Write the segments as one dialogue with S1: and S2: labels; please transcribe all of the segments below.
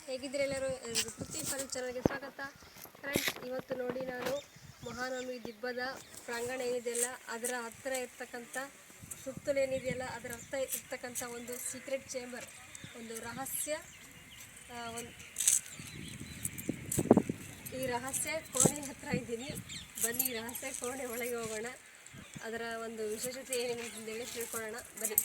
S1: ಹೇಗಿದ್ರೆ ಎಲ್ಲರೂ ತುತ್ತಿ ಫಾರ್ಮ್ ಚಾನಲ್ಗೆ ಸ್ವಾಗತ ಫ್ರೆಂಡ್ಸ್. ಇವತ್ತು ನೋಡಿ ನಾನು ಮಹಾನವಮಿ ದಿಬ್ಬದ ಪ್ರಾಂಗಣ ಏನಿದೆಯಲ್ಲ ಅದರ ಹತ್ತಿರ ಇರ್ತಕ್ಕಂಥ ಸುತ್ತಲೂ ಏನಿದೆಯಲ್ಲ ಅದರ ಹತ್ತಿರ ಇರ್ತಕ್ಕಂಥ ಒಂದು ಸೀಕ್ರೆಟ್ ಚೇಂಬರ್, ಒಂದು ರಹಸ್ಯ ಈ ರಹಸ್ಯ ಕೋಣೆ ಹತ್ರ ಇದ್ದೀನಿ. ಬನ್ನಿ ರಹಸ್ಯ ಕೋಣೆ ಒಳಗೆ ಹೋಗೋಣ, ಅದರ ಒಂದು ವಿಶೇಷತೆ ಏನೇನು ಅಂತೇಳಿ ತಿಳ್ಕೊಳ್ಳೋಣ ಬನ್ನಿ.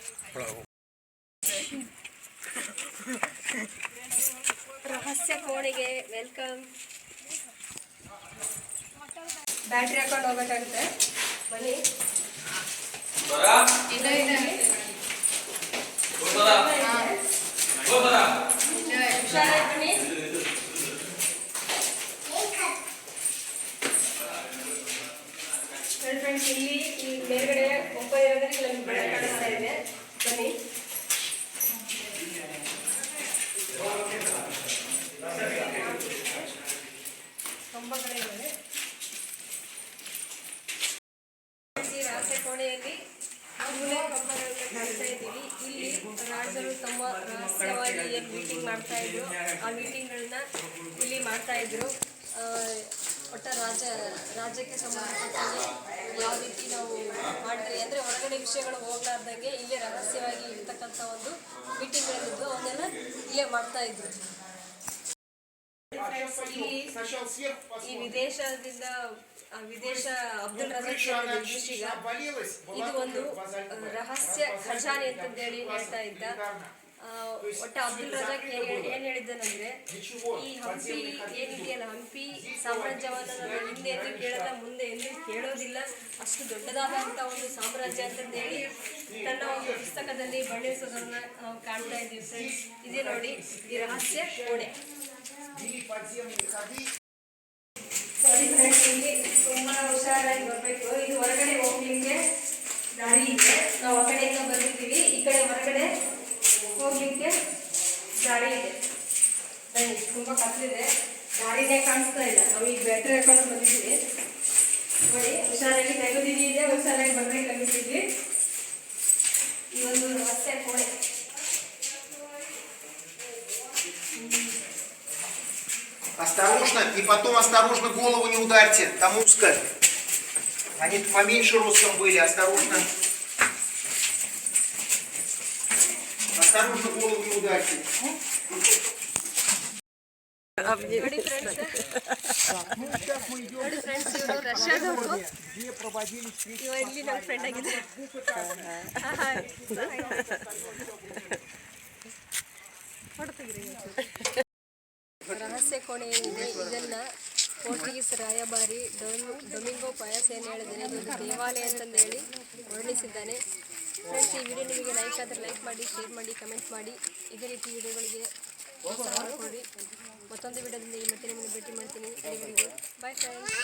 S1: ರಹಸ್ಯ ಕೋಣೆಗೆ ವೆಲ್ಕಮ್. ಬ್ಯಾಟ್ರಿ ಹಾಕೊಂಡು ಹೋಗ್ಬೇಕಾಗುತ್ತೆ, ಬನ್ನಿ. ಹುಷಾರಾಗಿ ಫ್ರೆಂಡ್ಸ್, ಇಲ್ಲಿ ಈ ಮೇಲ್ಗಡೆ ಒಬ್ಬ ಇರೋದ್ರೆ ಇಲ್ಲಿ ಬೆಳೆ ಕಾಣಿಸ್ತಾ ಇದೆ, ಬನ್ನಿ. ಕಂಬಗಳಿವೆ. ಈ ರಹಸ್ಯ ಕೋಣೆಯಲ್ಲಿ ಮೂಲೆ ಕಂಬಗಳನ್ನ ಕಾಣ್ತಾ ಇದ್ದೀವಿ. ಇಲ್ಲಿ ರಾಜರು ತಮ್ಮ ರಹಸ್ಯವಾಗಿ ಏನು ಮೀಟಿಂಗ್ ಮಾಡ್ತಾ ಇದ್ರು ಆ ಮೀಟಿಂಗ್ಗಳನ್ನ ಇಲ್ಲಿ ಮಾಡ್ತಾ ಇದ್ರು. ಒಟ್ಟ ರಾಜ್ಯಕ್ಕೆ ಸಂಬಂಧಪಟ್ಟಂಗೆ ಯಾವ ರೀತಿ ನಾವು ಮಾಡಿದ್ರಿ ಅಂದರೆ ಹೊರಗಡೆ ವಿಷಯಗಳು ಹೋಗ್ಲಾರ್ದಂಗೆ ಇಲ್ಲೇ ರಹಸ್ಯವಾಗಿ ಇರ್ತಕ್ಕಂಥ ಒಂದು ಮೀಟಿಂಗ್ಗಳಿದ್ದು ಅವನ್ನೆಲ್ಲ ಇಲ್ಲೇ ಮಾಡ್ತಾ ಇದ್ರು. ಈ ವಿದೇಶದಿಂದ ಅಬ್ದುಲ್ ರಜಾಕ್ ಇದು ಒಂದು ರಹಸ್ಯ ಖಜಾನೆ ಅಂತಂದೇಳಿ ಹೇಳ್ತಾ ಇದ್ದ. ಒಟ್ಟ ಅಬ್ದುಲ್ ರಜಾಕ್ ಏನ್ ಹೇಳಿದ್ದಾನಂದ್ರೆ, ಈ ಹಂಪಿ ಏನಿದೆಯಲ್ಲ, ಹಂಪಿ ಸಾಮ್ರಾಜ್ಯವನ್ನು ನಾನು ಹಿಂದೆ ಎಂದು ಕೇಳಲ್ಲ, ಮುಂದೆ ಎಂದು ಕೇಳೋದಿಲ್ಲ, ಅಷ್ಟು ದೊಡ್ಡದಾದಂಥ ಒಂದು ಸಾಮ್ರಾಜ್ಯ ಅಂತಂದೇಳಿ ತನ್ನ ಒಂದು ಪುಸ್ತಕದಲ್ಲಿ ಬಣ್ಣಿಸೋದನ್ನ ನಾವು ಕಾಣ್ತಾ ಇದ್ದೀವಿ ಫ್ರೆಂಡ್ಸ್. ಇದೇ ನೋಡಿ ಈ ರಹಸ್ಯ ಕೋಣೆ. ಸರಿ ಫ್ರೆಂಡ್ಸ್, ಇಲ್ಲಿ ತುಂಬಾ ಹುಷಾರಾಗಿ ಬರಬೇಕು. ಇದು ಹೊರಗಡೆ ಹೋಗ್ಲಿಕ್ಕೆ ದಾರಿ ಇದೆ. ನಾವು ಆ ಕಡೆಯಿಂದ ಬಂದಿದ್ದೀವಿ, ಈ ಕಡೆ ಹೊರಗಡೆ ಹೋಗ್ಲಿಕ್ಕೆ ದಾರಿ ಇದೆ. ಬನ್ನಿ, ತುಂಬಾ ಕತ್ಲಿದೆ, ದಾರಿನೇ ಕಾಣಿಸ್ತಾ ಇಲ್ಲ. ನಾವು ಈಗ ಬ್ಯಾಟ್ರಿ ಹಾಕೊಂಡು ಬಂದಿದ್ದೀವಿ ನೋಡಿ. ಹುಷಾರಾಗಿ ತೆಗೆದಿದೆ, ಹುಷಾರಾಗಿ ಬರ್ಬೇಕಾಗಿದ್ದೀವಿ. ಈ ಒಂದು ರಹಸ್ಯ ಕೋಣೆ.
S2: Осторожно, и потом осторожно голову не ударьте, там узко. Они поменьше ростом были, осторожно. Осторожно, голову не ударьте.
S1: Где проводили встречи. ರಹಸ್ಯ ಕೋಣೆ ಏನಿದೆ ಇದನ್ನ ಪೋರ್ಚುಗೀಸ್ ರಾಯಭಾರಿ ಡೊಮಿಂಗೋ ಪಯಾಸ್ ಏನು ಹೇಳಿದರೆ ಇದೊಂದು ದೇವಾಲಯ ಅಂತಂದೇಳಿ ವರ್ಣಿಸಿದ್ದಾನೆ. ಫ್ರೆಂಡ್ಸ್, ಈ ವಿಡಿಯೋ ನಿಮಗೆ ಲೈಕ್ ಆದರೆ ಲೈಕ್ ಮಾಡಿ, ಶೇರ್ ಮಾಡಿ, ಕಮೆಂಟ್ ಮಾಡಿ. ಇದೇ ರೀತಿ ವಿಡಿಯೋಗಳಿಗೆ ಪ್ರೋತ್ಸಾಹ ಕೊಡಿ. ಮತ್ತೊಂದು ವಿಡಿಯೋದಿಂದ ಮತ್ತೆ ನಿಮ್ಮನ್ನು ಭೇಟಿ ಮಾಡ್ತೀನಿ. Bye friends.